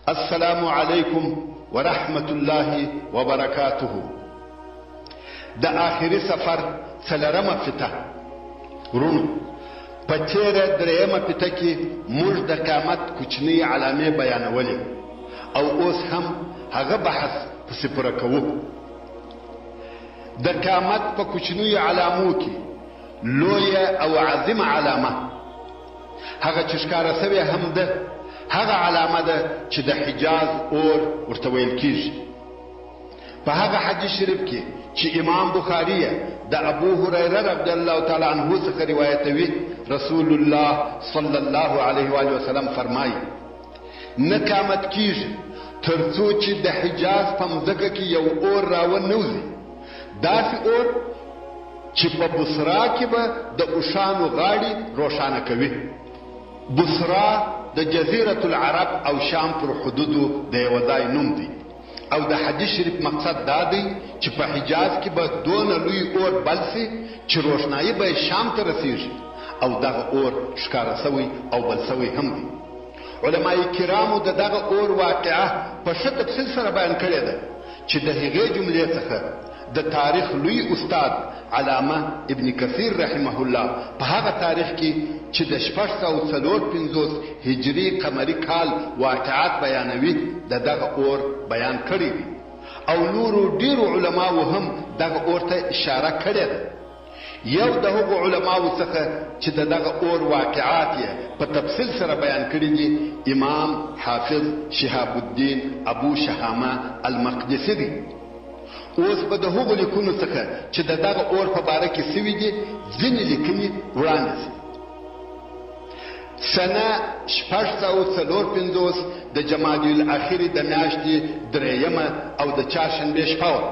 السلام علیکم ورحمت الله وبرکاته. د آخري سفر څلرمه فته. ورونو، په تېره درېیمه فته کې موږ د قیامت کوچنۍ علامې بیانولې او اوس هم هغه بحث پسې پوره کوو. د قیامت په کوچنیو علامو کې لویه او عظیمه علامه هغه چې ښکاره سوې هم ده، هغه علامه ده چې د حجاز اور ورته ویل کیږي. په هغه حدیث شریف کې چې امام بخاري د ابو هريره رضی الله تعالی عنه څخه روایتوي، رسول الله صلی الله علیه و آله وسلم فرمایي: نه قیامت کیږي تر څو چې د حجاز په مځکه کې یو اور راونوځي، داسې اور چې په بصرا کې به د اوښانو غاړې روښانه کوي. بصرا د جزیرة العرب او شام پر حدودو د یو ځای نوم دی، او د حدیث شریف مقصد دا دی چې په حجاز کې به دونه لوی اور بل سي چې روښنایي به شام ته رسیږي، او دغه اور ښکاره سوی او بل سوی هم دی. علماء کرامو د دغه اور واقعه په ښه تفصیل سره بیان کړې ده چې د هغې جملې څخه د تاریخ لوی استاد علامه ابن کثیر رحمه الله په هغه تاریخ کې چې د 654 هجري قمري کال واقعات بیانوي د دغه اور بیان کړی دي، او نورو ډیرو علماو هم دغه اور ته اشاره کړې ده. یو د هغو علماو څخه چې دغه اور واقعات یې په تفصیل سره بیان کړي دي امام حافظ شهاب الدین ابو شهامه المقدسي دی. اوس به د هغو لیکنو څخه چې دغه اور په باره کې سوي دي ځینې لیکنې وړاندې شي. سنه 654 د جمادی الاخرې د میاشتې درېیمه او د چهارشنبې شپه وه.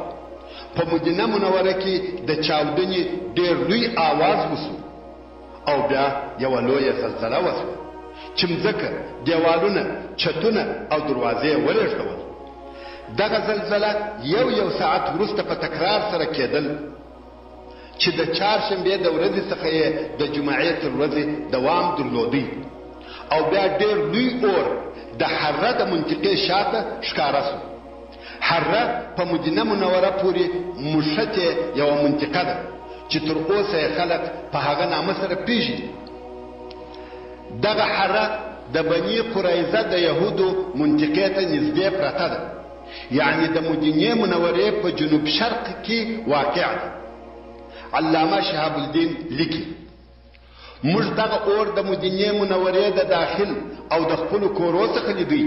په مدینه منوره کې د چاودنې ډېر لوی آواز وسو، او بیا یوه لویه زلزله وسوه چې مځکه، دیوالونه، چتونه او دروازې ولړزول. دغه زلزله یو ساعت وروسته په تکرار سره کېدل چې د چهارشنبې د ورځې څخه یې د جمعې تر ورځې دوام درلودی، او بیا ډېر لوی اور د حره د منطقې شاته ښکاره سو. حره په مدینه منوره پورې مشتې یوه منطقه ده چې تر اوسه یې خلک په هغه نامه سره پیژني. دغه حره د بني قریظه د یهودو منطقې ته نږدې پرته ده، یعنی د مدینې منورې په جنوب شرق کې واقع ده. علامه شهاب الدین لیکي: موږ دغه اور د مدینې منورې د داخل او د خپلو کورو څخه لیدی،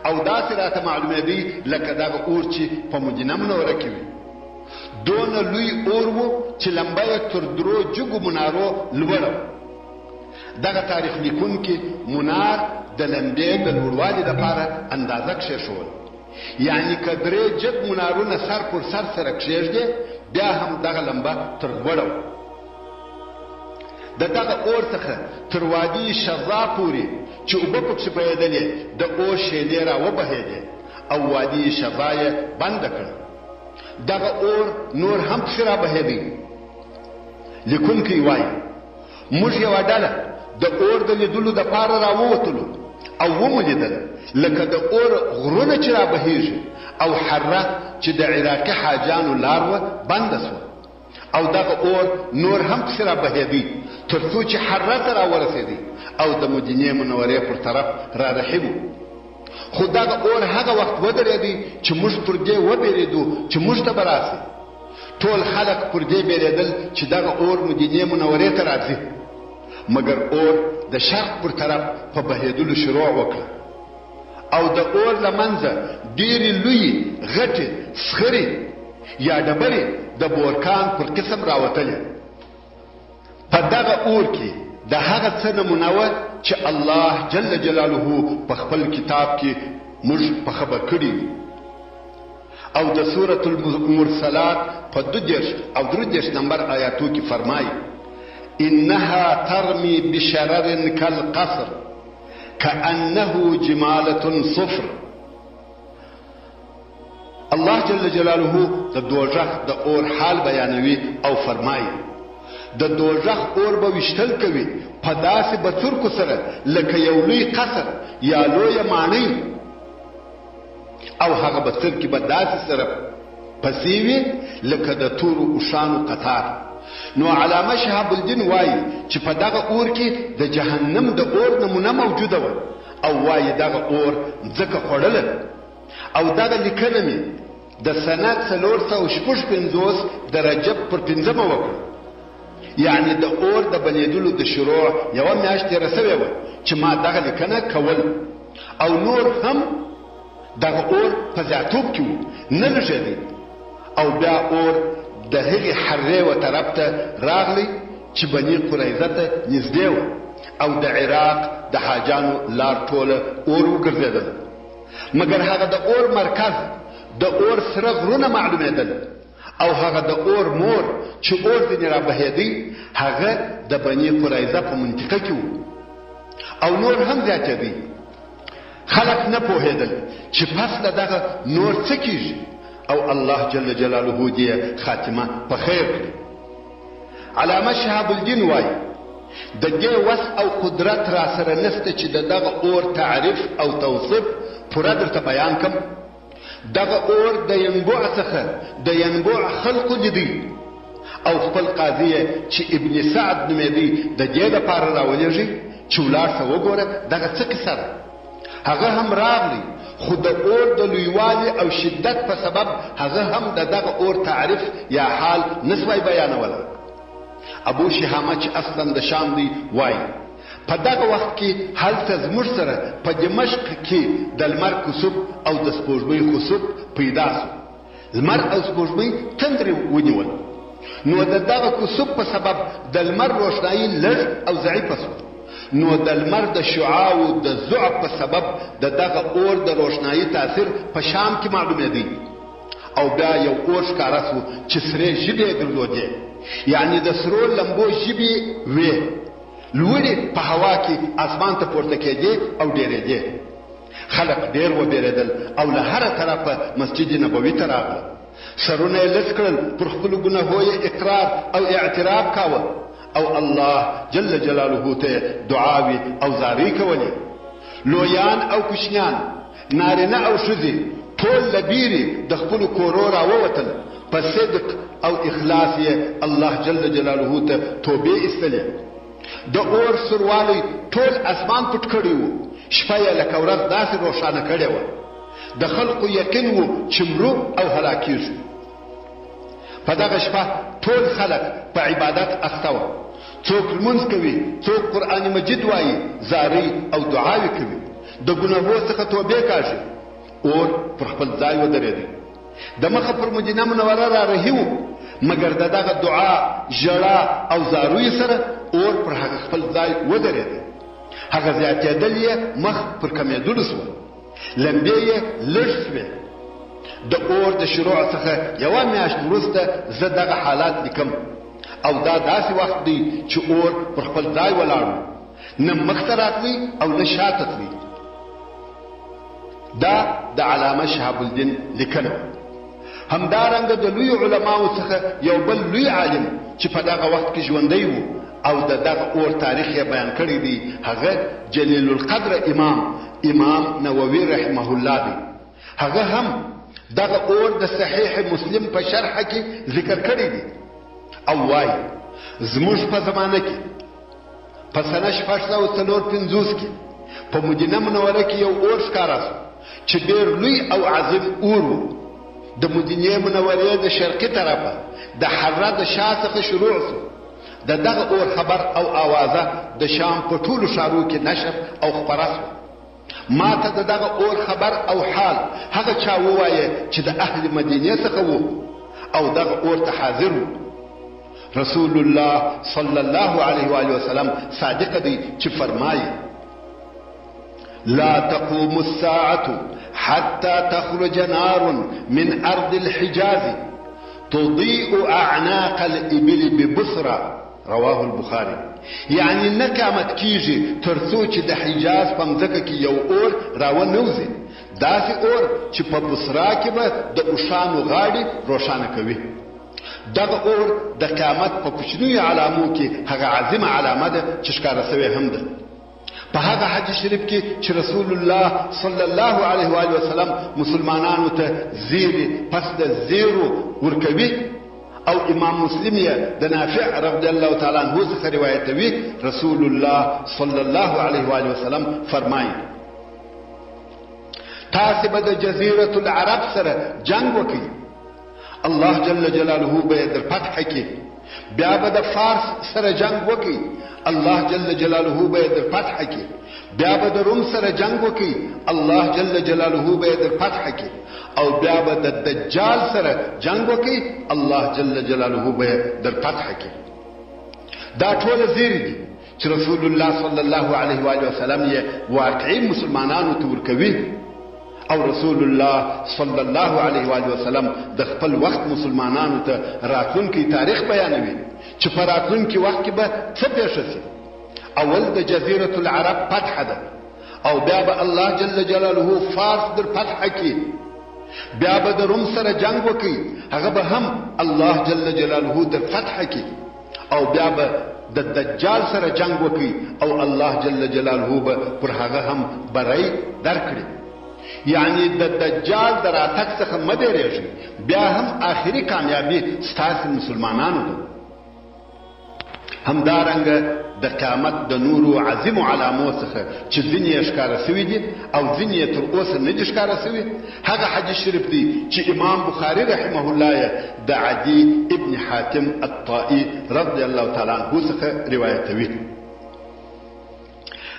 او داسې راته معلومېدی لکه دغه اور چې په مدینه منوره کې وي. دونه لوی اور و چې لمبه یې تر 3 جګو منارو لوړه. دغه تاریخ لیکونکي منار د لمبې د لوړوالي لپاره اندازه کښېښول، یعنی که 3 جګ منارونه سر پر سر سره کښېږدې بیا هم دغه لمبه تر لوړه. د دغه اور څخه تر وادي شظا پورې چې اوبه پکښې بهېدلې د اور شیلې را وبهېدې او وادي شظا یې بنده کړه. دغه اور نور هم پکښې را بهېدی. لیکونکی وایي: موږ یوه ډله د اور د لیدلو دپاره راووتلو او ومو لیدل لکه د اور غرونه چې را بهېږي، او حره چې د عراقي حاجانو لار وه بنده سوه، او دغه اور نور هم پسې را بهېدی تر څو چې حره ته را ورسېدی او د مدینې منورې پر طرف را رهیبو. خو دغه اور هغه وخت ودرېدی چې موږ پر دې وبېرېدو چې موږ ته به راسي. ټول خلک پر دې بېرېدل چې دغه اور مدینې منورې ته راځي، مګر اور د شرق پر طرف په بهېدلو شروع وکړه، او د اور له منځه ډېرې لویې غټې صخرې یا ډبرې د بورکان پر قسم راوتلې. په دغه اور کې د هغه څه نمونه وه چې الله جل جلاله په خپل کتاب کې موږ په خبر کړي، او د سورة المرسلات په 32 او 33 نمبر آیاتو کې فرمایي: انها ترمي بشرر كالقصر كأنه جمالة صفر. الله جل جلاله د دوزخ د اور حال بیانوي او فرمایي: د دوزخ اور به وشتل کوي په داسې بڅرکو سره لکه یو لوی قصر یا لویه ماڼۍ او هغه به سترګې به داسې سره پسې وي لکه د تورو اوښانو قطار. نو علامه شهاب الدین وایي چې په دغه اور کې د جهنم د اور نمونه موجوده وه او وایي دغه اور ځکه خوړله او دغه لیکنه مې د سنه 456 د رجب پر 5مه وکړه. یعنی د اور د بلیدلو د شروع یوه میاشت تېره سوې وه چې ما دغه لیکنه کول او نور هم دغه اور په زیاتوب کې و نه لږېدی او بیا اور د هغې حرې و طرف ته راغلی چې بني قریظه ته نږدې وه او د عراق د حاجانو لار ټوله اور وګرځېدل. مګر هغه د اور مرکز د اور سره غرونه معلومېدل او هغه د اور مور چې اور ځینې رابهېدی هغه د بني قریظه په منطقه کې و او نور هم زیاتېدی. خلق نه پوهېدل چې پس له دغه نور څه کېږي او الله جل جلاله دې خاتمه په خیر کړي. علامه شهاب الدین وایي د دې وس او قدرت را سره نسته چې دغه اور تعریف او توصیف پوره درته بیان کم. دغه اور د ینبوع څخه د ینبوع خلقو لیدي او خپل قاضي چې ابن سعد نومېدی د دې لپاره راولېږي چې ولاړ شه وګوره دغه څه کیسه ده. هغه هم راغلی خو د اور د لویوالي او شدت په سبب هغه هم دغه اور تعریف یا حال نسوای بیانولی. ابو شهامه چې اصلا د شام دی وایي په دغه وخت کې هلته زموږ سره په دمشق کې د لمر کسوف او د سپوږمۍ خسوف پیدا سو. لمر او سپوږمۍ تندرې ونیول نو د دغه کسوف په سبب د لمر روښنایي لږ او ضعیفه سوه. نو د لمر د شعاع او د ضعف په سبب دغه اور د روښنایي تاثیر په شام کې معلومېدی او بیا یو اور ښکاره سو چې سرې ژبې یې درلودې یعنی د سرو لمبو ژبې وې لوړې په هوا کې اسمان ته پورته کېدې او ډېرېدې. خلق ډېر وبېرېدل او له هره طرفه مسجد نبوي ته راغله. سرونه یې لڅ کړل پر خپلو ګناهو یې اقرار او اعتراف کاوه او الله جل جلاله ته دعاوي او زاری کولې. لویان او کوچنیان نارینه او ښځې ټول له بیرې د خپلو کورو راووتل په صدق او اخلاص یې الله جل جلاله ته توبې ایستلې. د اور سروالی ټول اسمان پټ کړی و شپه یې لکه ورځ داسې روښانه کړې وه. د خلقو یقین و چې مرو او هلاکیږو. په دغه شپه ټول خلق په عبادت اخته وه. څوک لمونځ کوي څوک قرآن مجید وایي زاری او دعاوې کوي د ګناهو څخه توبې کاږي. اور پر خپل ځای ودرېدی د مخه پر مدینه منوره را رهي و مګر دغه دعا ژړا او زاروی سره اور پر هغه خپل ځای ودرېدی. هغه زیاتېدل یې مخ پر کمېدلو سوه لمبې یې لږ سوې. د اور د شروع څخه یوه میاشت وروسته زه دغه حالات لیکم او دا داسې وخت دی چې اور پر خپل ځای ولاړ نه مخته راتلی او نه شاته تلی. دا د علامه شهاب الدین لیکنه. همدارنګه د لوی علماو څخه یو بل لوی عالم چې په دغه وخت کې ژوندی و او دغه اور تاریخ یې بیان کړی دی هغه جلیل القدر امام نووي رحمه الله دی. هغه هم دغه اور د صحیح مسلم په شرح کې ذکر کړی دی او وایي زموږ په زمانه کې په سنه 645 کې په مدینه منوره کې یو اور ښکاره سو چې ډېر لوی او عظیم اور و. د مدینې منورې د شرقي طرفه د حره د شا څخه شروع سو. دغه اور خبر او آوازه د شام په ټولو ښارو کې نشر او خپره سو. ما ته دغه اور خبر او حال هغه چا ووایه چې د اهل مدینې څخه و او دغه اور ته حاضر و. رسول الله صلی الله علیه و آله وسلم صادق دی چې فرمایي لا تقوم الساعة حتى تخرج نار من أرض الحجاز تضيء أعناق الإبل ببصرة رواه البخاري. يعني نقامت کیږي ترڅو چې د حجاز په مځکه کې یو اور راونوځي داسې اور چې په بصره کې به د اوښانو غاړې روښانه کوي. دغه اور د قیامت په کوچنیو علامو کې هغه عظیمه علامه ده چې ښکاره سوې هم ده. په په هغه حج شریف کې چې رسول الله صلی الله علیه و وسلم مسلمانانو ته زیری پس د زیرو ورکوي، او امام مسلم یې د نافع رضی الله تعالی عنہ څخه روایتوي، رسول الله صلی الله علیه و وسلم فرمایي تاسو به د جزیرة العرب سره جنگ وکړئ، الله جل جلاله به در فتح کې، بیا به د فارس سره جنگ وکړي، الله جل جلاله به در فتح کې، بیا به د روم سره جنگ وکړي، الله جل جلاله به در فتح کې، او بیا به د دجال سره جنگ وکړي، الله جل جلاله به در فتح کې. دا ټول زیری دي چې رسول الله صلی الله علیه و وسلم یې واقعي مسلمانانو ته ورکوي، او رسول الله صلی الله علیه و وسلم د خپل وخت مسلمانانو ته راتلونکي تاریخ بیانوي چې په راتلونکي وخت کې به څه پېښه شي. اول د جزیرة العرب فتح ده، او بیا به الله جل جلاله فارس در فتح کړي، بیا به د روم سره جنگ وکړي، هغه به هم الله جل جلاله در فتح کړي، او بیا به د دجال سره جنگ وکړي، او الله جل جلاله به پر هغه هم بری درکړي. یعنی د دجال در راتګ څخه مه بیریږئ، بیا هم آخري کامیابي ستاسې مسلمانانو ده. همدارنګه د قیامت د نورو عظیمو علامو څخه چې ځینې یې ښکاره سوي دي او ځینې یې تر اوسه نه دي ښکاره سوي، هغه حدیث شریف دی چې امام بخاري رحمه الله یې د عدي ابن حاتم الطائي رضی الله تعالی عنه څخه روایتوي.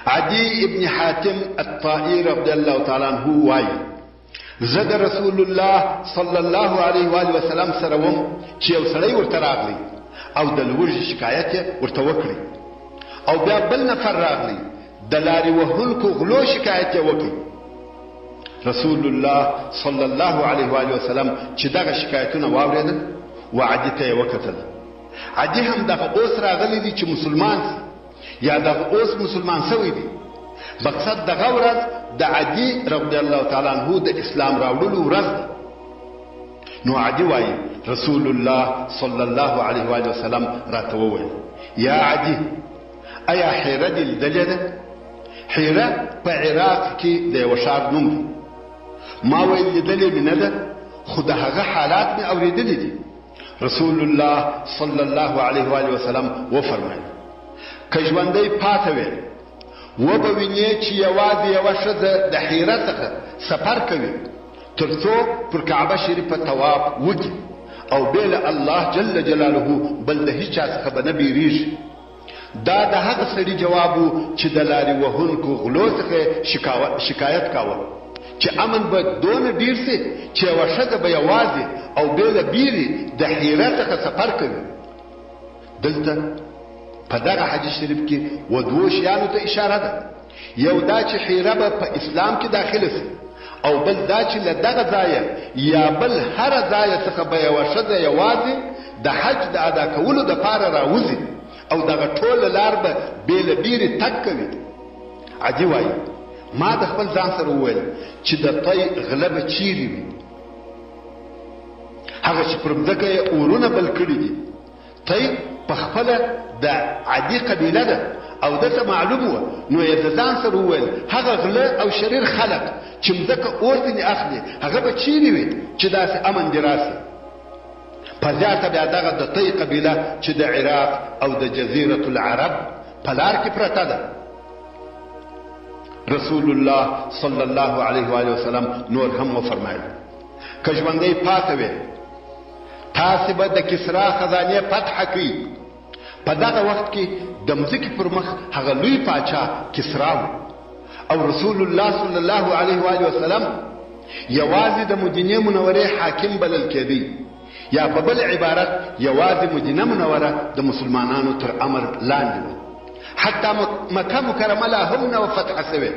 عدي ابن حاتم الطائي رضی الله تعالی عنه وایي زه د رسول الله صلی الله علیه و وسلم سره وم چې یو سړی ورته راغلی او د لوږې شکایت یې ورته وکړی، او بیا بل نفر راغلی د لارې وهونکو غلو شکایت یې وکړي. رسول الله صلی الله علیه و وسلم چې دغه شکایتونه واورېدل، عدي ته یې وکتل. عدي هم دغه اوس راغلی دی چې مسلمان یا دغه اوس مسلمان سوی دی. مقصد دغه ورځ د عدي رضی الله تعالی عنہ د اسلام راوړلو ورځ ده. نو عدي وایي رسول الله صلی الله علیه و وسلم راته وویل یا عدي ایا حیره دې لیدلې ده؟ حیره په عراق کې د یوه ښار نوم دی. ما ویل لیدلې مې نه ده، خو د هغه حالات مې اورېدلي دي. رسول الله صلی الله علیه و وسلم وفرمایل که ژوندی پاته وې وبه وینې چې یوازې یوه ښځه د حیره څخه سفر کوي تر څو پر کعبه شریفه طواف وکړي، او بې له الله جل جلاله بل د هیچ چا څخه به نه بیریږي. دا د هغه سړي جواب و چې د لارې وهونکو غلو څخه شکایت کاوه چې امن به دونه ډیر سي چې یوه ښځه به یوازې او بې له بیرې د حیره څخه سفر کوي. دلته په دغه حدیث شریف کې و دوو شیانو ته اشاره ده. یو دا چې حیره به په اسلام کې داخله سي، او بل دا چې له دغه ځایه یا بل هر ځایه څخه به یوه ښځه یوازې د حج د ادا کولو دپاره راوځي، او دغه ټوله لار به بې له بیرې تګ کوي. عدي وایي ما د خپل ځان سره وویل چې د طی غله به چیرې وي، هغه چې پر مځکه یې اورونه بل کړي دي. طی په خپله د عدي قبیله ده او دته معلوم و، نو یې د ځان سره وویل هغه غله او شریر خلق چې مځکه اور ځینې اخلي هغه به چیرې وي چې داسې امن دې راسي. په زیاته بیا دغه د طی قبیله چې د عراق او د جزیرة العرب په لار کې پرته ده. رسول الله صلی الله علیه و وسلم نور هم وفرمایل که ژوندی پاته وې تاسې به د کسرا خزانې فتح کړئ. په دغه وخت کې د مځکې پر مخ هغه لوی پاچا کسرا و، او رسول الله صلی الله علیه و وسلم یوازې د مدینې منورې حاکم بلل کېدی، یا په بل عبارت یوازې مدینه منوره د مسلمانانو تر امر لاندې وه، حتی مکه مکرمه لا هم نه فتح سوې.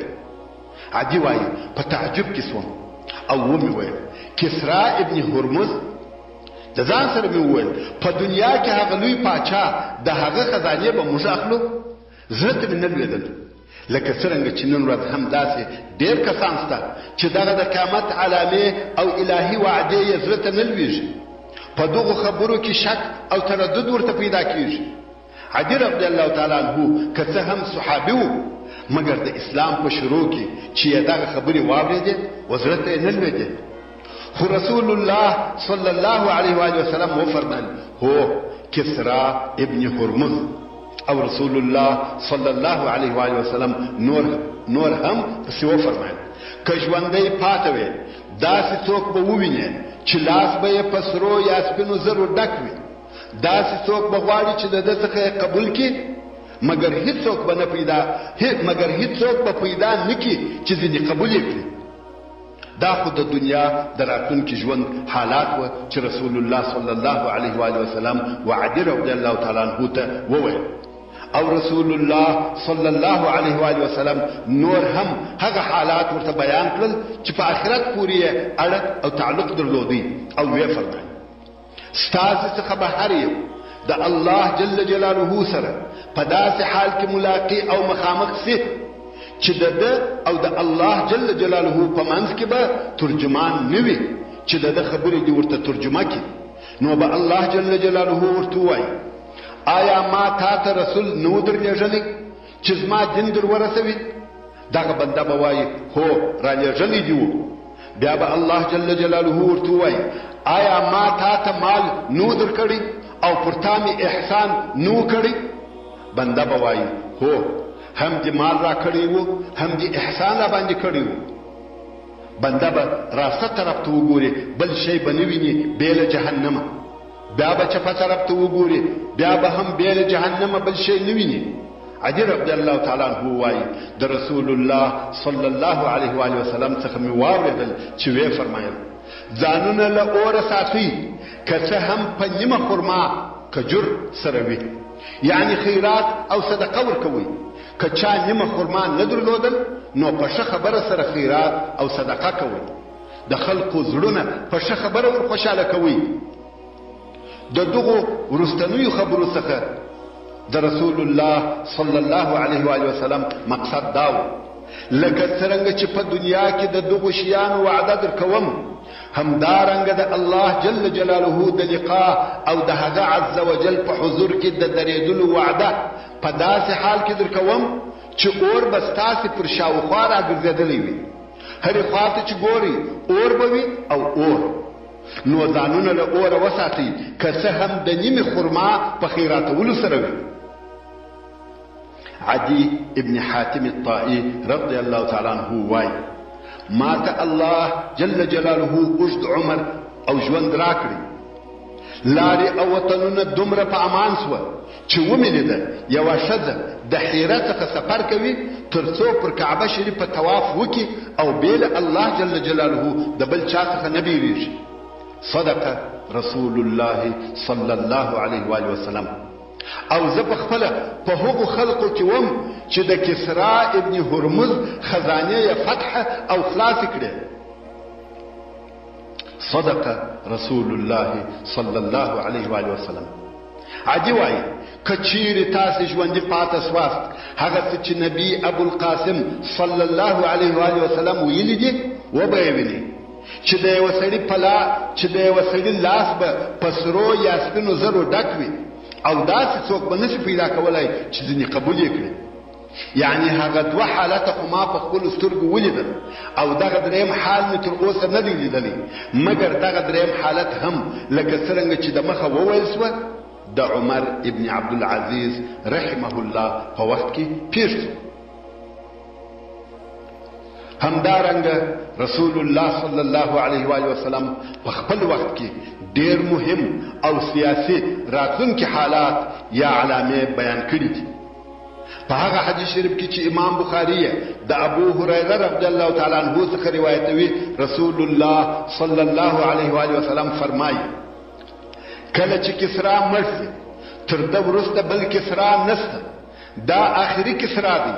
عدي وایي په تعجب کې سوم او ومې ویل کسرا ابن هرمز د ځان سره مې وویل په دنیا کې هغه لوی پاچا د هغه خزانې به موږ اخلو. زړه ته مې نه لوېدل لکه څرنګه چې نن ورځ هم داسې ډېر کسان شته چې دغه د قیامت علامې او الهي وعدې یې زړه ته نه لوېږي. په دغو خبرو کې شک او تردد ورته پیدا کېږي. عدي رضی الله تعالی عنه که څه هم صحابي و، مګر د اسلام په شروع کې چې دغه خبرې واورېدې وزړه ته نه لوېدې. خو رسول الله صلی الله علیه و وسلم وفرمایل هو کسرا ابن هرمز. او رسول الله صلی الله علیه و وسلم نور هم پسې وفرمایل که ژوندی پاته وي داسې څوک به وویني چې لاس به یې په سرو یا سپینو زرو ډک وي، داسې څوک به غواړي چې د ده څخه یې قبول کړي، مګر هیڅوک به پیدا نه کړي چې ځینې قبول یې کړي. دا خو د دنیا د راتلونکي ژوند حالات و چې رسول الله صلی الله علیه و وسلم وعدي رضی الله تعالی عنه ته وویل. او رسول الله صلی الله علیه و وسلم نور هم هغه حالات ورته بیان کړل چې په آخرت پورې اړه او تعلق درلودي. او وی فرمایي ستاسو څخه به هر یو د الله جل جلاله سره په داسې حال کې ملاقات او مخامخ سي چې د او د الله جل جلاله په منځ کې به ترجمان نه وي چې د خبرې دی ورته ترجمه کړي. نو به الله جل جلاله ورته وایي آیا ما تا ته رسول نو درلېږلی چې زما دین در ورسوي؟ دغه بنده به وایي هو را لېږلی دي و. بیا به الله جل جلاله ورته وایي آیا ما تا ته مال نو درکړی او پر تا مې احسان نو کړی؟ بنده به وایي هو هم دې مال را کړی و هم دې احسان را باندې کړی و. بنده به راسته طرف ته وګوري بل شی به نه ویني بې له جهنمه، بیا به چپه طرف ته وګوري بیا به هم بې له جهنمه بل شی نه ویني. عدي رضی الله تعالی عنه وایي د رسول الله صلی الله علیه و وسلم څخه مې واورېدل چې وی فرمایل ځانونه له اوره ساتئ که څه هم په نیمه خرما کجور سره وي، یعنی خیرات او صدقه ورکوئ. که چا نیمه خرما نه درلودل نو په ښه خبره سره خیرات او صدقه کوئ. د خلقو زړونه په ښه خبره ور خوشحاله کوئ. د دغو وروستنیو خبرو څخه د رسول الله صلی الله علیه و وسلم مقصد دا و لکه څرنګه چې په دنیا کې د دغو شیانو وعده درکوم، همدارنګه د الله جل جلاله د لقاء او د هغه عز وجل په حضور کې د درېدلو وعده په داسې حال کې درکوم چې اور به ستاسې پر شاوخوا راګرځېدلی وي. هرې خوا ته چې ګورئ اور به وي او اور. نو ځانونه له اوره وساتئ که څه هم د نیمې خرما په خیراتولو سره وي. عدي ابن حاتم الطائي رضی الله تعالی عنه وایي ما ته الله جل جلاله اوږد عمر او ژوند راکړي، لارې او وطنونه دومره په امان سوه چې ومې لیده یوه ښځه د حیره څخه سفر کوي تر څو پر کعبه شریفه طواف وکړي او بې له الله جل جلاله د بل چا څخه نه بیریږي. صدق رسول الله صلی الله علیه و وسلم. او زه په خپله په هغو خلقو کې وم چې د کسرا ابن هرمز خزانې یې فتح او خلاص کړې. صدق رسول الله صلی الله علیه و وسلم. عدي وایي که چیرې تاسې ژوندي پاته سواست هغه څه چې نبي ابوالقاسم صلی الله علیه و وسلم ویلي دي وبه یې وینئ چې د یوه سړي لاس به په سرو یا سپینو زرو ډک وي او داسې څوک به نشي پیدا کولی چې ځینې قبول یې کړي. یعنی هغه دوه حالته خو ما په خپلو سترګو ولیدل او دغه درېیم حال مې تر اوسه نه دی لیدلی، مګر دغه درېیم حالت هم لکه څرنګه چې د مخه وویل سوه د عمر ابن عبدالعزیز رحمه الله په وخت کې پیښ شو. همدارنګه رسول الله صلی الله علیه و وسلم په خپل وخت کې ډېر مهم او سیاسي راتلونکي حالات یا علامې بیان کړي دي. په هغه حدیث شریف کې چې امام بخاري د ابو هريره رضی الله تعالی عنه څخه روایتوي رسول الله صلی الله علیه و وسلم فرمایي کله چې کسرا مړ شي تر ده وروسته بل کسرا نشته، دا آخري کسرا دی.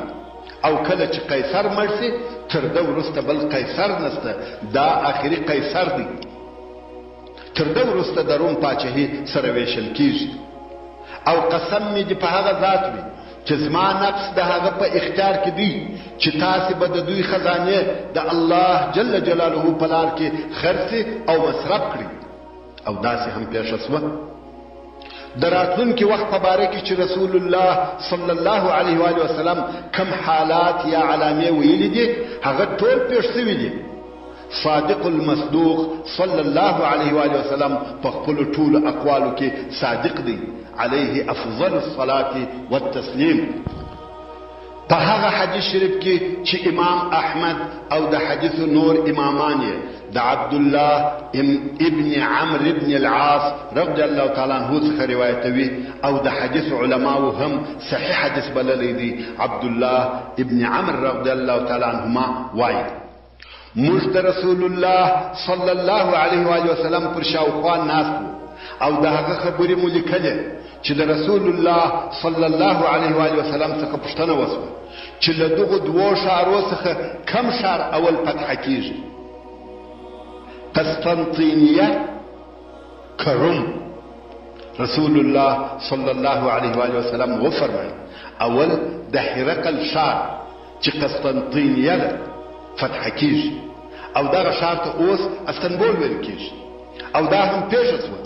او کله چې قیصر مړ شي تر ده وروسته بل قیصر نشته، دا آخري قیصر دی. تر ده وروسته د روم پاچهي سره ویشل کیږي. او قسم مې دې په هغه ذات وي چې زما نفس د هغه په اختیار کې دی چې تاسې به د دوی خزانې د الله جل جلاله په لار کې خرڅې او مصرف کړي. او داسې هم پیښه سوه. د راتلونکي وخت په باره کې چې رسول الله صلی الله علیه و آله وسلم کم حالات یا علامې ویلي دي هغه ټول پیښ شوي دي. صادق المصدوق صلی الله علیه و آله وسلم په خپل ټول اقوالو کې صادق دی، علیه افضل الصلاة والتسلیم. په هغه حدیث شریف کې چې امام احمد او د حدیث نور امامان یې د عبد الله ابن عمرو ابن العاص رضی الله تعالی عنہ څخه روایتوي او د حدیث علماو هم صحیح حدیث بللی دی. عبد الله ابن عمرو رضی الله تعالی عنهما وایي موږ د رسول الله صلی الله علیه و آله وسلم پر شاوخوا ناست او د هغه خبرې مو لیکلې چې د رسول الله صلی الله علیه و آله وسلم څخه پوښتنه وشوه چې له دغو دوو ښارو څخه کم ښار اول فتح کیږي، قسطنطینیه که روم؟ رسول الله صلی الله علیه و آله وسلم وفرمایل اول د هرقل ښار چې قسطنطینیه ده فتح کیږي او دغه ښار ته اوس استنبول ویل کیږي. او دا هم پیښه شوه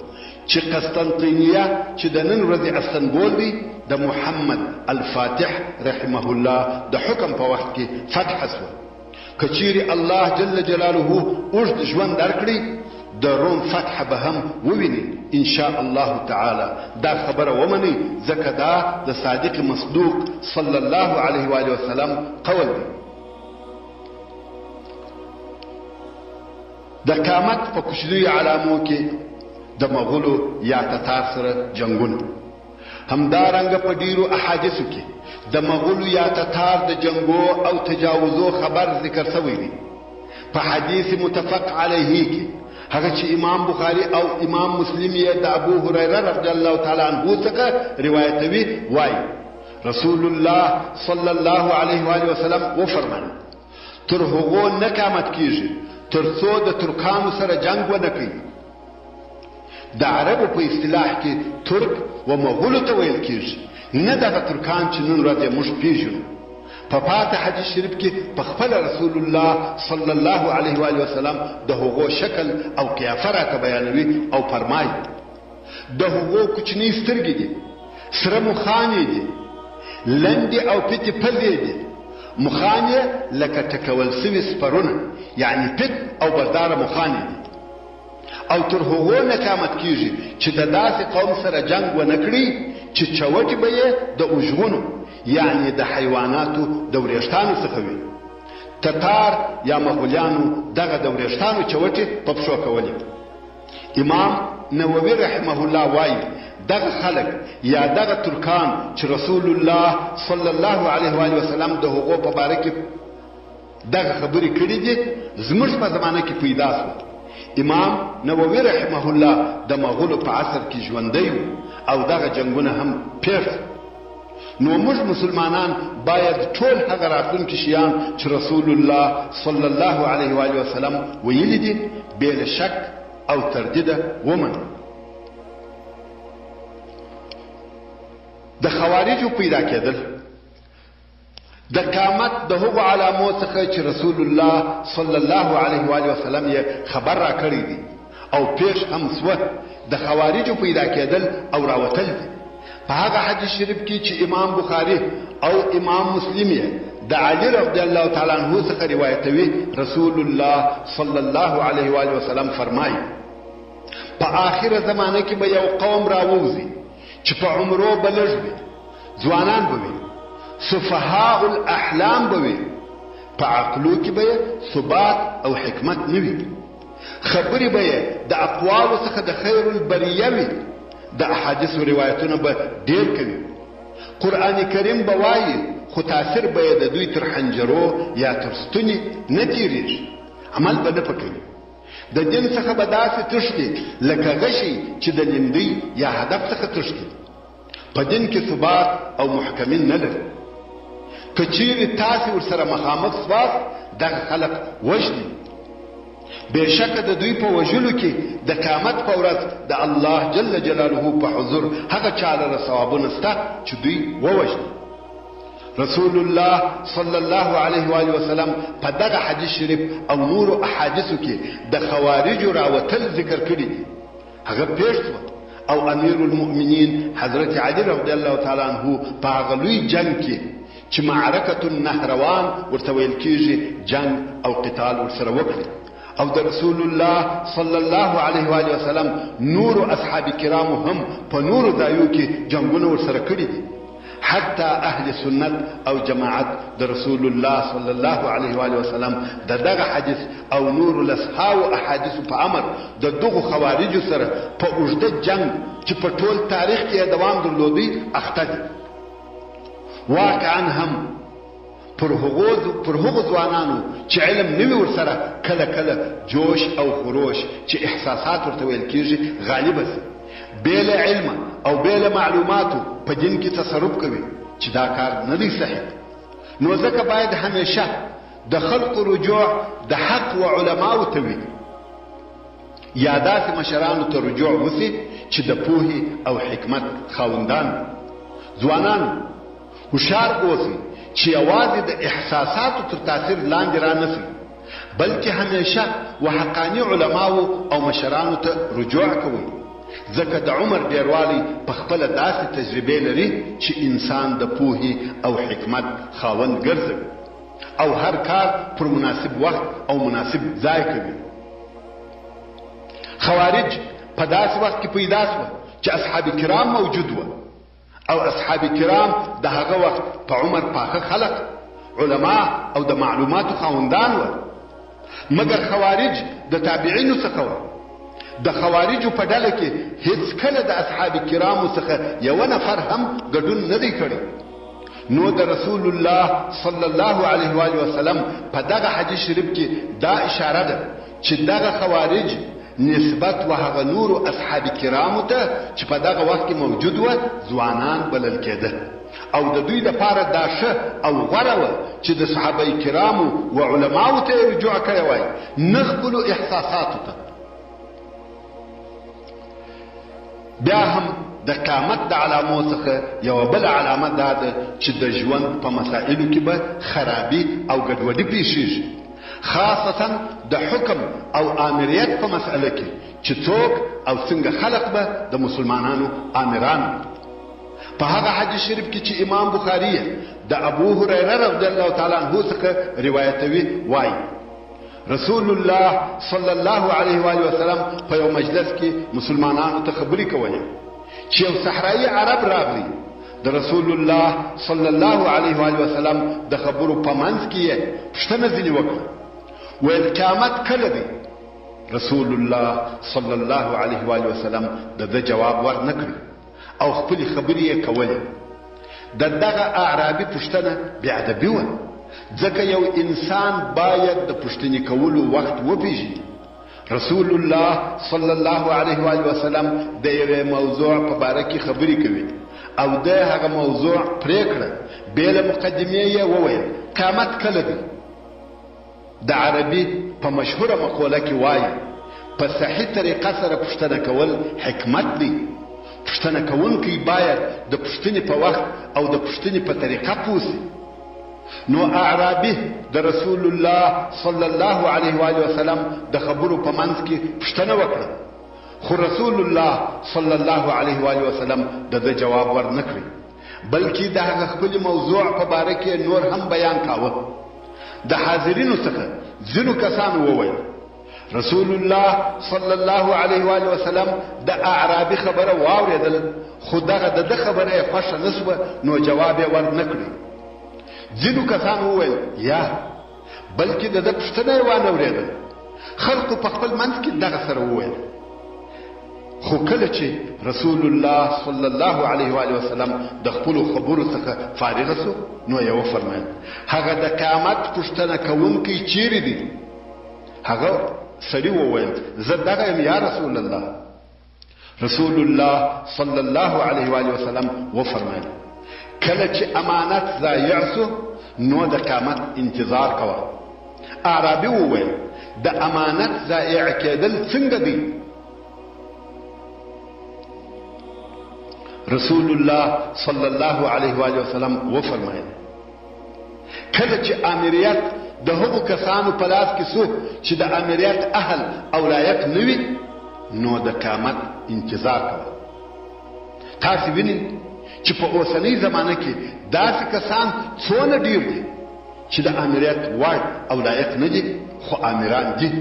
چې قسطنطینیه چې د نن ورځې استنبول دی د محمد الفاتح رحمه الله د حکم په وخت کې فتح شوه. که چیرې الله جل جلاله اوږد ژوند درکړي د روم فتح به هم وویني ان شاء الله تعالی. دا خبره ومني ځکه دا د صادق مصدوق صلی الله علیه و آله وسلم قول دی. د قیامت په کوچنیو علامو کې د مغولو یا تتار سره جنگونه، همدارنګه په ډیرو احادیثو کې د مغولو یا تتار د جنگو او تجاوزو خبر ذکر شوی دی. په حدیث متفق علیه کې هغه چې امام بخاری او امام مسلم یې د ابو هریره رضی الله تعالی عنہ څخه روایتوي وایي رسول الله صلی الله علیه و آله وسلم وفرمایل تر هغو نه قیامت کیږي تر څو د ترکانو سره جنگ ونه کوي. د عربو په اصطلاح کې ترک و مغولو ته ویل کیږي، نه دغه ترکان چې نن ورځې موږ پیژنو. په پاته حدیث شریف کې په خپل رسول الله صلی الله علیه و آله وسلم د هغو شکل او قیافه راته بیانوي او فرمایي د هغو کوچنۍ سترګې دي، سره مخانې دي، لندې او پټې پزې دي. مخانې لکه ټکول سوي سپرونه، یعنی پټ او برداره مخانې دي. او تر هغو نه قیامت کیږي چې د داسې قوم سره جنگ ونه کړي چې چوټې به یې د اوژغونو یعنی د حیواناتو د وریښتانو څخه وي. تتار یا مغولیانو دغه د وریښتانو چوټې په پښو کولې. امام نووي رحمه الله وایي دغه خلک یا دغه ترکان چې رسول الله صلی الله علیه و آله وسلم د هغو په باره کې دغه خبرې کړې دي زموږ په زمانه کې پیدا شو. امام نووي رحمه الله د مغولو په عصر کې ژوندی او دغه جنگونه هم پیښ. نو موږ مسلمانان باید ټول هغه راتلونکي شیان چې رسول الله صلی الله علیه و آله وسلم ویلي دي بې له شک او تردیده ومنو. د خوارجو پیدا کېدل د قیامت د هغو علامو څخه چې رسول الله صلی الله علیه و آله وسلم یې خبر را کړی دی او پیش هم سوه د خوارجو پیدا کېدل او راوتل دي. په هغه حدیث شریف کې چې امام بخاری او امام مسلم یې د علی رضی الله تعالی عنہ څخه روایتوي رسول الله صلی الله علیه و آله وسلم فرمایي په آخره زمانه کې به یو قوم راووځي چې په عمرو به لږ وي، ځوانان به وي، سفهاء الاحلام به وي، په عقلو کې به ثبات او حکمت نه وي، خبرې به د اقوالو څخه د خیر البریه وي، د احادیثو روایتونه به ډېر کوي، قرآن کریم به وایي خو تاثیر به د دوی تر حنجرو یا تر ستوني نه تېرېږي، عمل به نه پکوي. د دین څخه به داسې تښتي لکه غشي چې د لیندۍ یا هدف څخه تښتي. په دین کې ثبات او محکمین نه لري. که چیرې تاسې ورسره مخامخ سواست دغه خلق وژني. بېشکه د دوی په وژلو کې د قیامت په ورځ د الله جل جلاله په حضور هغه چا لره ثوابونه شته چې دوی ووژني. رسول الله صلی الله علیه و آله وسلم په دغه حدیث شریف او نورو احادیثو کې د خوارجو راوتل ذکر کړي دي. هغه پیښ شوه او امیر المؤمنین حضرت علی رضی الله تعالی عنہ په هغه لوی جنگ کې چې معرکة النهروان ورته ویل کېږي جنگ او قتال ورسره وکړي او د رسول الله صلی الله علیه و آله وسلم نور اصحاب کرام هم په نور ځایو کې جنگونه ورسره کړي دي حتی اهل سنت او جماعت د رسول الله صلی الله علیه و آله وسلم دغه حدیث او نور الاصحاب او احادیث په امر د دغه خوارج سره په اوږده جنگ چې په ټول تاریخ کې دوام درلودي اخته دي واقعا هم پر هغو ځوانانو چې علم نوي ورسره کله کله جوش او خروش چې احساسات ورته ویل کېږي غالبه سي بېله علم او بېله معلوماتو په دین کې تصرف کوي چې دا کار نه دی صحیح نو ځکه باید همیشه د خلق رجوع د حق و علماو ته وي یا داسې مشرانو ته رجوع وسي چې د پوهې او حکمت خاوندان ځوانانو هوښیار اوسئ چې یوازې د احساساتو تر تاثیر لاندې را نسي بلکې همیشه و حقاني علماو او مشرانو ته رجوع کوي ځکه د عمر ډیروالی په خپله داسې تجربې لري چې انسان د پوهې او حکمت خاوند ګرځوي او هر کار پر مناسب وخت او مناسب ځای کوي خوارج په داسې وخت کې پیدا شوه چې اصحاب کرام موجود وه او اصحاب کرام د هغه وخت په عمر پاخه خلق علما او د معلوماتو خاوندان وه مګر خوارج د تابعینو څخه وه د خوارجو په ډله کې هیڅ کله د اصحاب کرامو څخه یو نفر هم ګډون نه دی کړی نو د رسول الله صلی الله علیه و آله وسلم په دغه حدیث شریف کې دا اشاره ده چې دغه خوارج نسبت و هغه نور اصحاب کرامو ته چې په دغه وخت کې موجود و ځوانان بلل کېده او د دوی لپاره دا ښه او غوره وه چې د صحابه کرامو و علماو ته رجوع کړی وای نه خپلو احساساتو ته بیا هم د قیامت د علامو څخه یوه بله علامه دا ده چې د ژوند په مسائلو کې به خرابي او ګډوډي پیښیږي خاصتا د حکم او آمریت په مسئله کې چې څوک او څنګه خلق به د مسلمانانو آمران په هغه حدیث شریف کې چې امام بخاري د ابو هريره رضی الله تعالی عنه څخه روایتوي وایي رسول الله صلی الله علیه و آله وسلم په یو مجلس کې مسلمانانو ته خبرې کولې چې یو صحرایي عرب راغلی د رسول الله صلی الله علیه و آله وسلم د خبرو په منځ کې یې پوښتنه ځینې وکړه ویل قیامت کله دی رسول الله صلی الله علیه و آله وسلم د ده جواب ورنه کړ او خپلې خبرې یې کولې د دغه اعرابي پوښتنه بېادبي وه ځکه یو انسان باید د پوښتنې کولو وخت وپېژني رسول الله صلی الله علیه و آله وسلم د یوې موضوع په باره کې خبرې کوي او د هغه موضوع پرېکړه بې له مقدمې یې وویل قیامت کله دی د عربي په مشهوره مقوله کې وایي په صحیح طریقه سره پوښتنه کول حکمت دی پوښتنه کوونکی باید د پوښتنې په وخت او د پوښتنې په طریقه پوه سي نو اعرابي د رسول الله صلی الله علیه و آله وسلم د خبرو په منځ کې پوښتنه وکړه خو رسول الله صلی الله علیه و آله وسلم د ده جواب ورنه کړی بلکې د هغه خپل موضوع په باره کې نور هم بیان کاوه د حاضرینو څخه ځینو کسانو وویل رسول الله صلی الله علیه و آله وسلم د اعرابي خبره واورېدل خو دغه د ده خبره یې خوښه نه شوه نو جواب یې ورنه کړی ځینو کسانو وویل یا بلکې د ده پوښتنه یې وانه اورېدل خلقو په خپل منځ کې دغه سره وویل خو کله چې رسول الله صلی الله علیه و آله وسلم د خپلو خبرو څخه فارغ شو نو یې وفرمایل هغه د قیامت پوښتنه کوونکی چیرې دی هغه سړي وویل زه دغه یم یا رسول الله رسول الله صلی الله علیه و آله وسلم وفرمایل کله چې امانت ضایع شو نو د قیامت انتظار کوه اعرابي وویل د امانت ضایع کېدل څنګه دی رسول الله صلی الله علیه و آله وسلم وفرمایل کله چې امریت د هغو کسانو په لاس کې شو چې د امریت اهل او لایق نه وي نو د قیامت انتظار کوه تاسې وینئ چې په اوسنۍ زمانه کې داسې کسان څونه ډیر دي چې د امریت وړ او لایق نه دي خو امیران دي.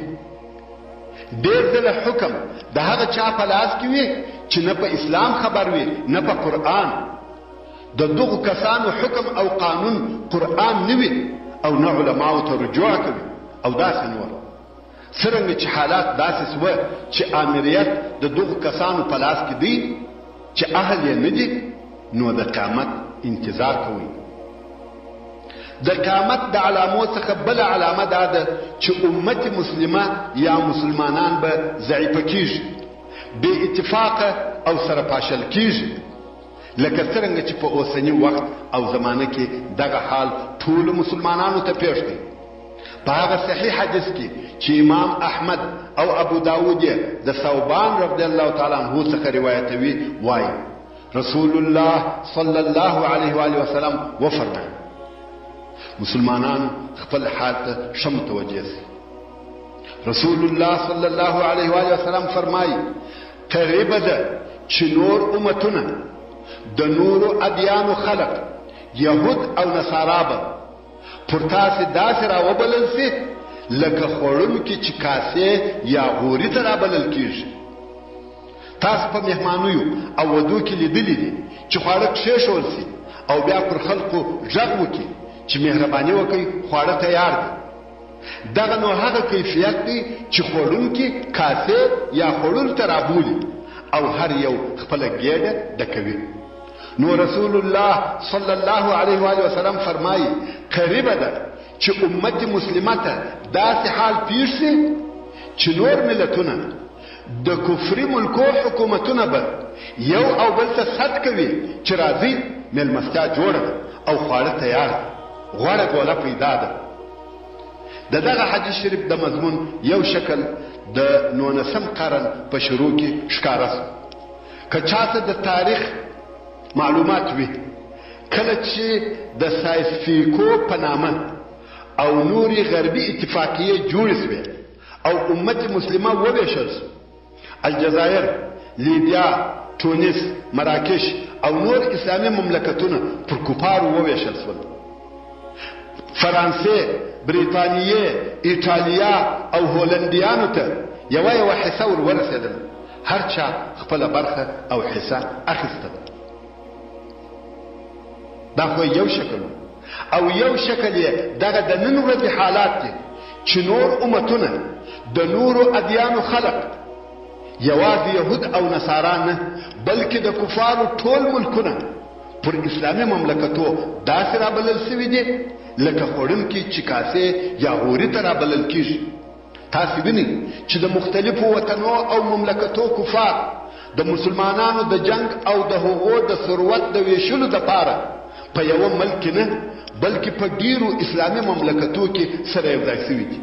ډېر ځله حکم د هغه چا په لاس کې وي چې نه په اسلام خبر وي نه په قرآن. د دغو کسانو حکم او قانون قرآن نه وي او نه علماو ته رجوع کوي او داسې نور. څرنګه چې حالات داسې سوه چې امریت د دغو کسانو په لاس کې دی چې اهل یې نه دي، نو د قیامت انتظار کوي. د قیامت د علامو څخه بل علامه دا ده چې امت مسلمه یا مسلمانان به ضعیفه کیږي، بې اتفاقه او سره پاشل کیږي، لکه څرنګه چې په اوسني وخت او زمانه کې دغه حال ټولو مسلمانانو ته پیښ دی. په هغه صحیح حدیث کې چې امام احمد او ابو داود یې د ثوبان رضی الله تعالی عنه څخه روایتوي، وایي رسول الله صلی الله علیه و آله وسلم وفرمایي مسلمانان خپل حال ته ښه متوجه سي. رسول الله صلی الله علیه و آله وسلم فرمایي قریبه ده چې نور امتونه د نورو ادیانو خلق یهود او نصارا به پر تاسې داسې راوبلل سي لکه خوړونکي چې کاسې یا غوري ته رابلل کیږي. تاسو په مهمانیو او ودو کې لیدلي دي چې خواړه کښېښول سي او بیا پر خلقو غږ وکړي چې مهرباني وکړئ خواړه تیار دي. دغه نو هغه کیفیت دی چې خوړونکي کاسې یا خوړلو ته رابولي او هر یو خپله ګېډه ډکوي. نو رسول الله صلی الله علیه و آله وسلم فرمایي قریبه ده چې امت مسلمه ته داسې حال پیښ شي چې نور ملتونه د کفري ملکو حکومتونه به یو او بل ته صد کوي چې راځي مېلمستیا جوړه ده او خواړه تیار ده، غوړه ګوله پیدا ده. د دغه حدیث شریف د مضمون یو شکل د 19 قرن په شروع کې ښکاره سو. که چاته د تاریخ معلومات وي، کله چې د سایسفیکو په نامه او نوري غربي اتفاقیې جوړې سوې او امت مسلمه وویشل سو، الجزایر، لیبیا، تونس، مراکش او نور اسلامي مملکتونه پر کفارو وویشل سول. فرانسې، بریتانیې، ایټالیا او هولندیانو ته یوه حصه ور ورسېدل، هر چا خپله برخه او حصه اخیسته. دا خو یو شکل او یو شکل یې دغه د نن ورځې حالات دي چې نور امتونه د نورو ادیانو خلق یوازې یهود او نصارا نه بلکې د کفارو ټول ملکونه پر اسلامي مملکتو داسې رابلل سوي دي لکه خوړونکي چې کاسې یا غوري ته رابلل کیږي. تاسې وینئ چې د مختلفو وطنو او مملکتو کفار د مسلمانانو د جنگ او د هغو د ثروت د ویشلو دپاره په یوه ملک نه بلکې په ډیرو اسلامي مملکتو کې سره یوځای سوي دي.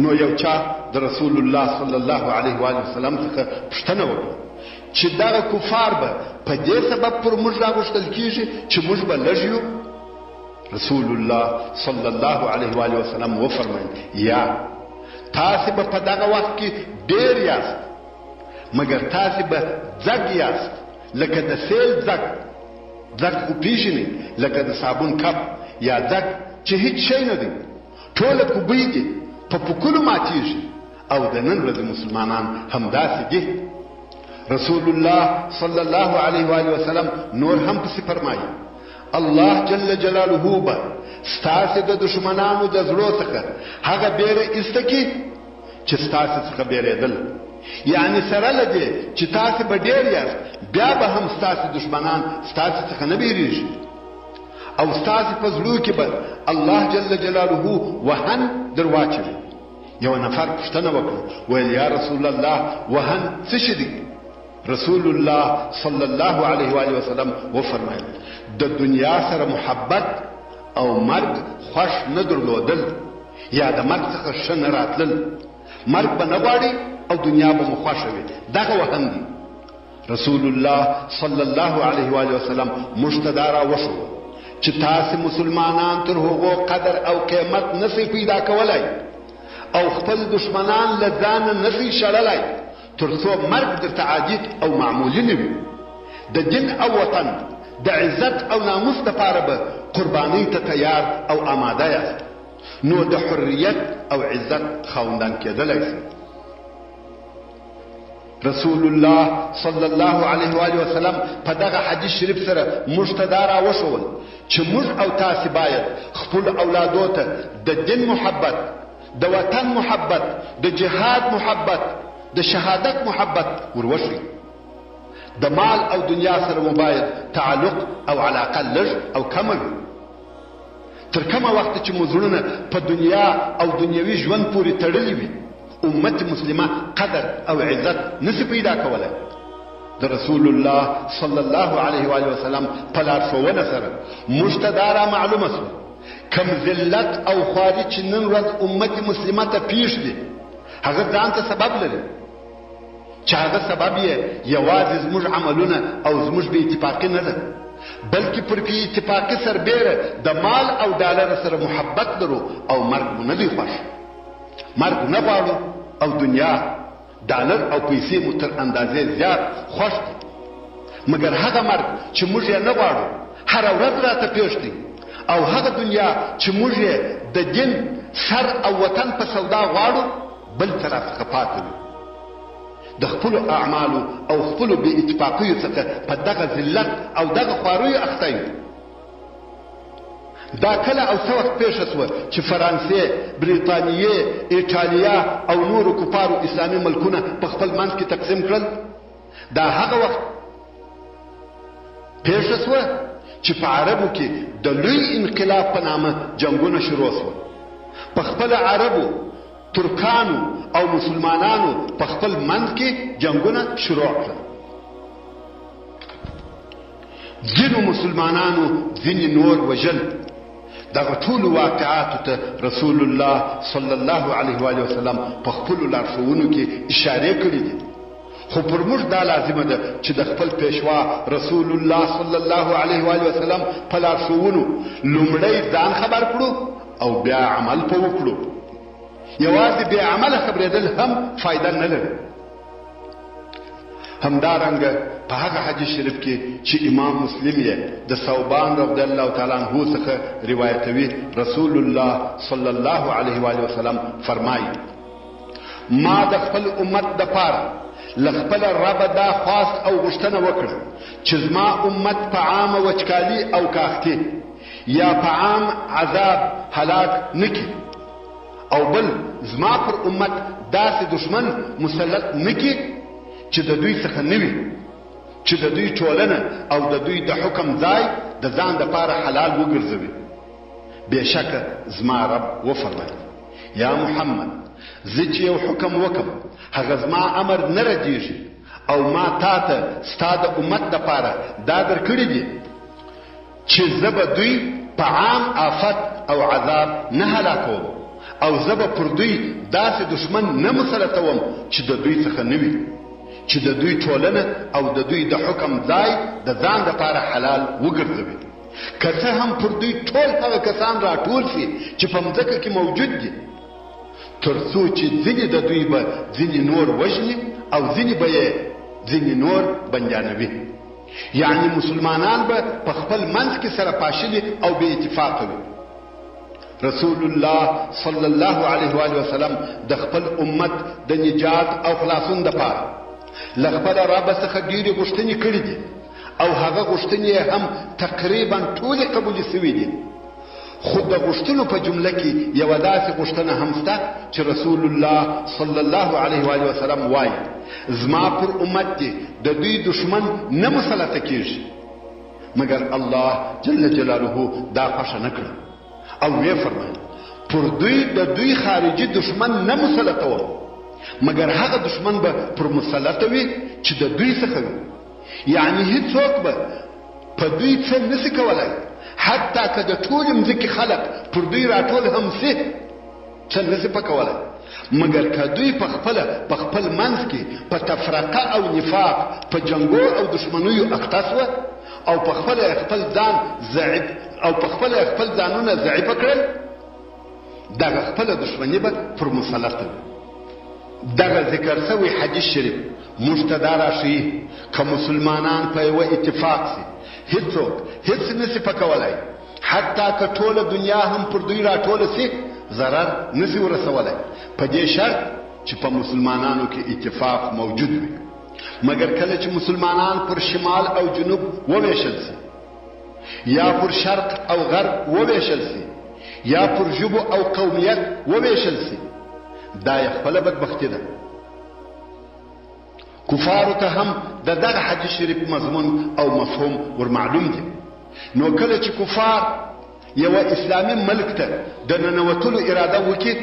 نو یو چا د رسول الله صلی الله علیه و آله وسلم څخه پوښتنه وکړه چې دغه کفار به په دې سبب پر موږ راغوښتل کیږي چې موږ به لږ یو؟ رسول الله صلی الله علیه و آله وسلم وفرمایل یا تاسې به په دغه وخت کې ډیر یاست، مګر تاسې به ځګ یاست لکه د سیل ځګ. ځګ خو پیژنئ لکه د صابون کپ یا ځګ چې هیڅ شی نه دی، ټوله کوبۍ دي په پوکلو ماتیږي. او د نن ورځې مسلمانان همداسې دي. رسول الله صلی الله علیه و آله وسلم نور هم پسې فرمایي الله جل جلاله به ستاسې د دشمنانو د زړو څخه هغه بیره ایسته کړي چې ستاسې څخه بیرېدل، یعنی سره له دې چې تاسې به ډېر یاست بیا به هم ستاسې دشمنان ستاسې څخه نه بیریږي او ستاسې په زړو کې به الله جل جلاله وهن در واچوي. یو نفر پوښتنه وکړه، ویل یا رسول الله وهن څه شي دی؟ رسول الله صلی الله علیه و آله وسلم وفرمایل د دنیا سره محبت او مرګ خوښ نه درلودل یا د مرګ څخه ښه نه راتلل. مرګ به نه غواړي او دنیا به مو خوښه وي، دغه وهن دی. رسول الله صلی الله علیه و آله وسلم موږ ته دا راوښوده چې تاسې مسلمانان تر هغو قدر او قیمت نسئ پیدا کولی او خپل دشمنان له ځانه نسئ شړلی ترڅو مرګ درته عادي او معمولي نه وي. د دین او وطن د عزت او ناموس دپاره به قربانۍ ته تیار او آماده یاست، نو د حریت او عزت خاوندان کېدلی شئ. رسول الله صلی الله علیه و آله وسلم په دغه حدیث شریف سره موږ ته دا راوښول چې موږ او تاسې باید خپل اولادو ته د دین محبت، د وطن محبت، د جهاد محبت، د شهادت محبت وروښیو. د مال او دنیا سره مو باید تعلق او علاقه لږ او کمه وي. تر کومه وخته چې مو زړونه په دنیا او دنیوي ژوند پورې تړلي وي، امت مسلمه قدر او عزت نشي پیدا کولای. د رسول الله صلی الله علیه و آله وسلم په لارښوونه سره موږ ته دا را معلومه شوه کوم ذلت او خواري چې نن ورځ امت مسلمه ته پیښ دي، هغه ځان ته سبب لري، چې هغه سبب یې یوازې زموږ عملونه او زموږ بې اتفاقي نه ده، بلکې پر بې اتفاقي سربیره د مال او ډالر سره محبت لرو او مرګ مو نه دی خوښ. مرګ نه غواړو او دنیا، ډالر او پیسې مو تر اندازې زیات خوښ دي، مګر هغه مرګ چې موږ یې نه غواړو هره ورځ راته پیښ دی، او هغه دنیا چې موږ یې د دین، سر او وطن په سودا غواړو بل طرف څخه پاتې وي. د خپلو اعمالو او خپلو بې اتفاقیو څخه په دغه ذلت او دغه خواریو اخته یو. دا کله او څه وخت پیښه شوه چې فرانسې، بریتانیې، ایټالیا او نورو کفارو اسلامي ملکونه په خپل منځ کې تقسیم کړل. دا هغه وخت پیښه شوه چې په عربو کې د لوی انقلاب په نامه جنګونه شروع شول. په خپل عربو، ترکانو او مسلمانانو په خپل منځ کې جنګونه شروع کړل. ځینو مسلمانانو ځینې نور وژل. دغه ټولو واقعاتو ته رسول الله صلی الله علیه و وسلم په خپلو لارښوونو کې اشارې کړې دي. خو پر موږ دا لازمه ده چې د خپل پیشوا رسول الله صلی الله علیه و وسلم په لارښوونو لومړی ځان خبر کړو او بیا عمل په وکړو. یوازې بې عمله خبرېدل هم فایده نه لري. همدارنګه په هغه حدیث شریف کې چې امام مسلم یې د ثوبان رضی الله تعالی عنه څخه روایتوي، رسول الله صلی الله علیه و وسلم فرمایي: ما د خپل امت دپاره له خپل ربه دا خواست او غوښتنه وکړه چې زما امت په عامه وچکالي او کاختي یا په عام عذاب هلاک نه کړي، او بل زما پر امت داسې دشمن مسلط نه کړي چې د دوی څخه نه وي، چې د دوی ټولنه او د دوی د حکم ځای د ځان دپاره حلال وګرځوي. بېشکه زما رب وفرمایل: یا محمد، زه چې یو حکم وکم هغه زما امر نه ردیږي، او ما تا ته ستا د امت دپاره دا درکړي دي چې زه به دوی په عام آفت او عذاب نه هلاکوم، او زه به پر دوی داسې دشمن نه مسلطوم چې د دوی څخه نه وي، چې د دوی ټولنه او د دوی د حکم ځای د ځان دپاره حلال وګرځوي. که څه هم پر دوی ټول هغه کسان راټول شي چې په مځکه کې موجود دي، تر څو چې ځینې د دوی به ځینې نور وژني او ځینې به یې ځینې نور بندیانوي. یعنی مسلمانان به په خپل منځ کې سره پاشلي او بې اتفاقه وي. رسول الله صلی الله علیه و وسلم د خپل امت د نجات او خلاصون دپاره له خپله رب څخه ډېرې غوښتنې کړي دي، او هغه غوښتنې هم تقریبا ټولې قبولې شوي دي. خو د غوښتنو په جمله کې یوه داسې غوښتنه هم شته چې رسول الله صلی الله علیه و وسلم وایي: زما پر امت دي د دوی دشمن نه مسلطه کېږي، مګر الله جل جلاله دا خوښه نه کړه، او ویې فرمایل: پر دوی د دوی خارجي دشمن نه مسلطوم، مګر هغه دشمن به پر مسلطه وي چې د دوی څخه وي. یعنی هیڅوک به په دوی څه نشي کولی، حتی که د ټولې مځکې خلق پر دوی راټول هم سي، څه نشي په کولی، مګر که دوی په خپل منځ کې په تفرقه او نفاق، په جنګو او دشمنیو اخته سوه، او په خپل ځانونه ضعیفه کړل، دغه خپله دشمني به پر مسلطه وي. دغه ذکر شوی حدیث شریف موږ ته دا راښیي که مسلمانان په یوه اتفاق سي هیڅوک هیڅ نسي پکولی حتی که ټوله دنیا هم پر دوی راټوله سي ضرر نسي ورسولی په دې شرط چې په مسلمانانو کې اتفاق موجود وي مګر کله چې مسلمانان پر شمال او جنوب وویشل سي یا پر شرق او غرب وویشل سي یا پر ژبو او قومیت وویشل سي دا یې خپله بدبختي ده کفارو ته هم د دغه حدیث شریف مضمون او مفهوم ورمعلوم دي نو کله چې کفار یوه اسلامي ملک ته د ننوتلو اراده وکړي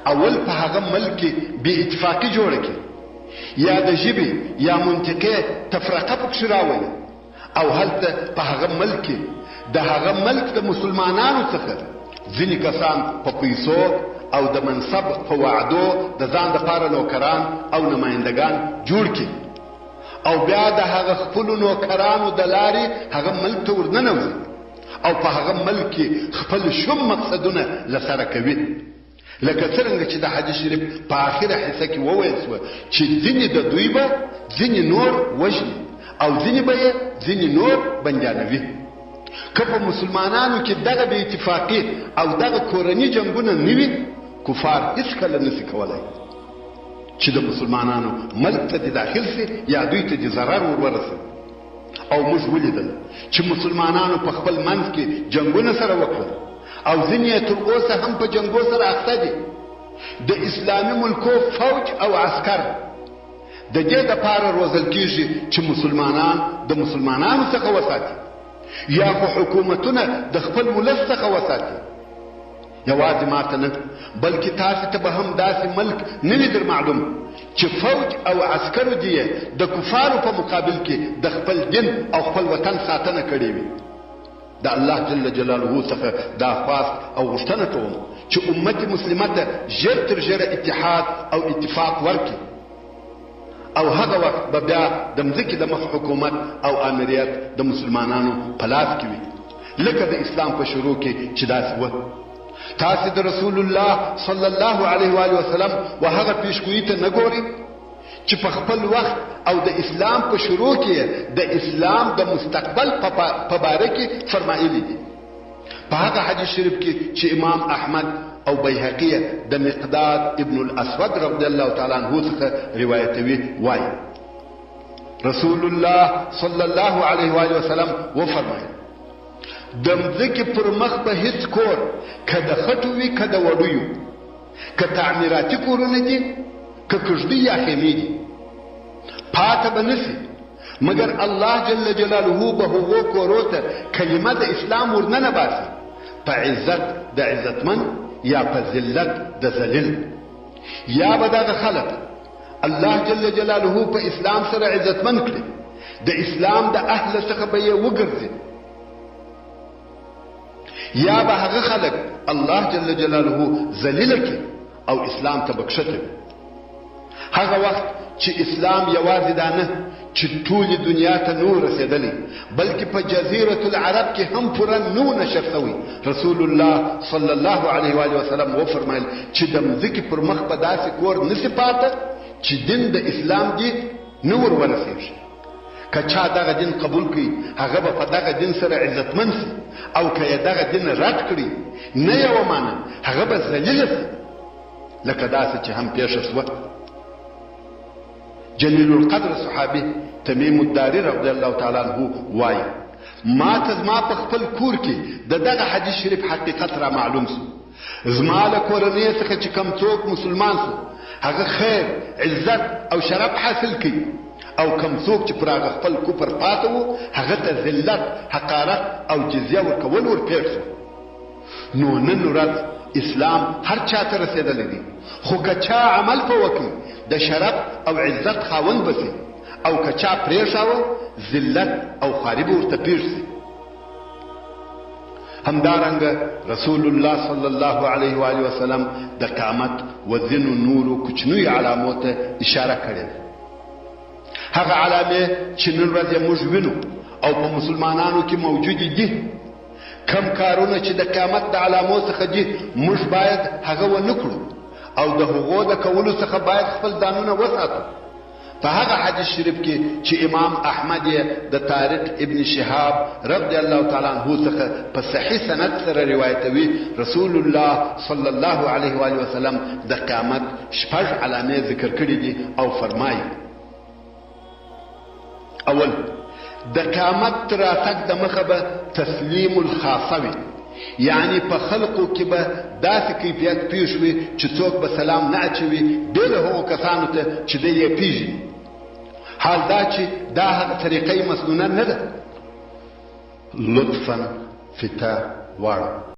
اول په هغه ملک کې بې اتفاقي جوړه کړي یا د ژبې یا منطقې تفرقه پکښې راولي او هلته په هغه ملک کې د هغه ملک د مسلمانانو څخه ځینې کسان په پیسو او د منصب په وعدو د ځان دپاره نوکران او نمایندګان جوړ کړي او بیا د هغه خپلو نوکرانو د لارې هغه ملک ته ورننوځي او په هغه ملک کې خپل شوم مقصدونه لسره کوي لکه څرنګه چې د حدیث شریف په آخره حصه کې وویل شوه چې ځینې د دوی به ځینې نور وژني او ځینې به یې ځینې نور بندیانوي که په مسلمانانو کې دغه بې اتفاقي او دغه کورني جنګونه نه وي کفار هیڅکله نسي کولی چې د مسلمانانو ملک ته دې داخل سي یا دوی ته دې ضرر ورورسوي او موږ ولیدل چې مسلمانانو په خپل منځ کې جنګونه سره وکړل او ځینې یې تر اوسه هم په جنګو سره اخته دي د اسلامي ملکو فوج او عسکر د دې دپاره روزل کېږي چې مسلمانان د مسلمانانو څخه وساتي یا خو حکومتونه د خپل ولس څخه وساتي یوازې ماته نه بلکې تاسې ته به هم داسې ملک نه وي در معلوم چې فوج او عسکرو دې د کفارو په مقابل کې د خپل دین او خپل وطن ساتنه کړې وي د الله جل جلاله څخه دا خواست او غوښتنه کوم چې امت مسلمه ته ژر تر ژره اتحاد او اتفاق ورکړي او هغه وخت به بیا د مځکې د مخ حکومت او امریت د مسلمانانو په لاس کې وي لکه د اسلام په شروع کې چې داسې وه تاسې د رسول الله صلی الله علیه و وسلم و هغه پیشګویي ته نه ګورئ چې په خپل وخت او د اسلام په شروع کې د اسلام د مستقبل په باره کې فرمایلي دي په هغه حدیث شریف کې چې امام احمد او بیهقي د مقداد ابن الاسود رضی الله تعالی عنه څخه روایتوي وایي رسول الله صلی الله علیه و وسلم وفرمایل د مځکې پر مخ به هیڅ کور که د خټو وي که د وړیو که تعمیراتي کورونه دي که کږدۍ یا خیمې دي پاته به نسي مګر الله جل جلاله به هغو کورو ته کلمه د اسلام ورننه باسي په عزت د عزتمن یا په ذلت د ذلیل یا به دغه خلق الله جل جلاله په اسلام سره عزتمن کړي د اسلام د اهل څخه به یې وګرځي یا به هغه خلق الله جل جلاله ذلیل کړي او اسلام ته بخښته هغه وخت چې اسلام یوازې دا نه چې ټولې دنیا ته نو رسېدلی بلکې په جزیرة العرب کې هم پوره نو نشر شوی رسول الله صلی الله علیه و وسلم وفرمایل چې د مځکې پر مخ به داسې کور نسي پاته چې دین د اسلام دې نه ور ورسېږي که چا دغه دین قبول کړي هغه به په دغه دین سره عزتمن سي او که یې دغه دین رد کړي نه یې ومانه هغه به ذلیله سي لکه داسې چې هم پیښه شوه جلیل القدر صحابي تمیم الداري رضی الله تعالی عنه وایي ما ته زما په خپل کور کې د دغه حدیث شریف حقیقت را معلوم سو زما له کورنۍ څخه چې کوم څوک مسلمان سو هغه خیر عزت او شرف حاصل کړي او کوم څوک چې پر هغه خپل کفر پاته وو هغه ته ذلت حقارت او جزیه ورکول ورپېښ سو نو نن ورځ اسلام هر چا ته رسېدلی دی خو که چا عمل په وکړي د شرف او عزت خاوند بسي او که چا پرېښاوه ذلت او خواري به ورته پېښ سي همدارنګه رسول الله صلی الله علیه و وسلم د قیامت و ځینو نورو کوچنیو علامو ته اشاره کړې هغه علامې چې نن ورځ یې موږ وینو او په مسلمانانو کې موجودې دي کم کارونه چې د قیامت د علامو څخه دي موږ باید هغه ونه کړو او د هغو د کولو څخه باید خپل ځانونه وساتو. په هغه حدیث شریف کې چې امام احمد د طارق ابن شهاب رضی الله تعالی عنہ څخه په صحیح سند سره روایتوي، رسول الله صلی الله علیه و آله وسلم د قیامت 6 علامې ذکر کړې دي او فرمایي: اول، د قیامت راتګ د مخه به تسلیم الخاصه وي، یعنی په خلقو کې به داسې کیفیت پیښ وي چې څوک به سلام نه اچوي بې له هغو کسانو ته چې دی یې پیژني. حال دا چې دا هغه طریقه مسنونه نه ده. لطفا فتا واړه